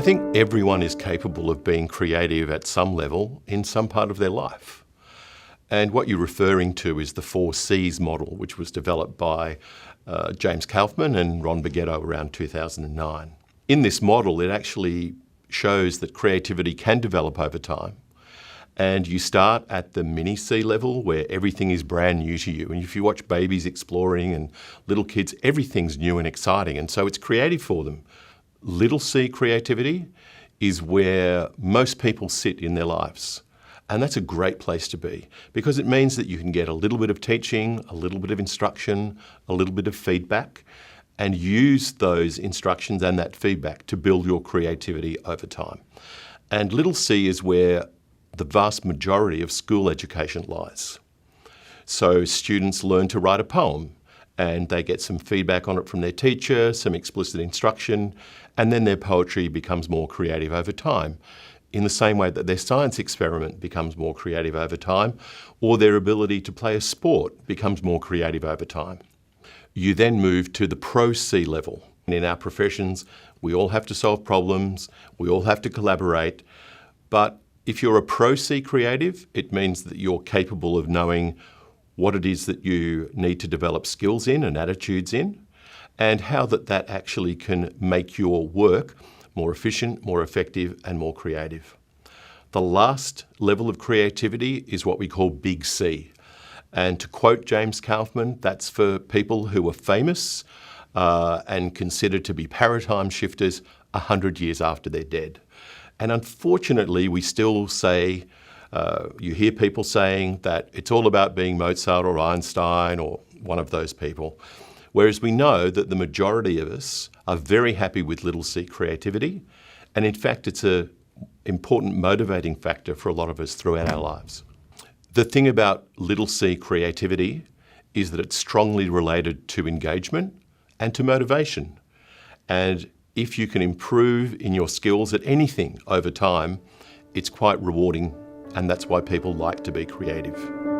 think everyone is capable of being creative at some level in some part of their life. And what you're referring to is the 4 C's model, which was developed by James Kaufman and Ron Beghetto around 2009. In this model, it actually shows that creativity can develop over time. And you start at the mini C level where everything is brand new to you. And if you watch babies exploring and little kids, everything's new and exciting. And so it's creative for them. Little C creativity is where most people sit in their lives. And that's a great place to be because it means that you can get a little bit of teaching, a little bit of instruction, a little bit of feedback, and use those instructions and that feedback to build your creativity over time. And little C is where the vast majority of school education lies. So students learn to write a poem and they get some feedback on it from their teacher, some explicit instruction, and then their poetry becomes more creative over time. In the same way that their science experiment becomes more creative over time, or their ability to play a sport becomes more creative over time. You then move to the Pro C level. And in our professions, we all have to solve problems, we all have to collaborate, but if you're a Pro C creative, it means that you're capable of knowing what it is that you need to develop skills in and attitudes in, and how that actually can make your work more efficient, more effective, and more creative. The last level of creativity is what we call Big C. And to quote James Kaufman, that's for people who are famous and considered to be paradigm shifters 100 years after they're dead. And unfortunately, we still say, you hear people saying that it's all about being Mozart or Einstein or one of those people. Whereas we know that the majority of us are very happy with little C creativity. And in fact, it's an important motivating factor for a lot of us throughout our lives. The thing about little C creativity is that it's strongly related to engagement and to motivation. And if you can improve in your skills at anything over time, it's quite rewarding, and that's why people like to be creative.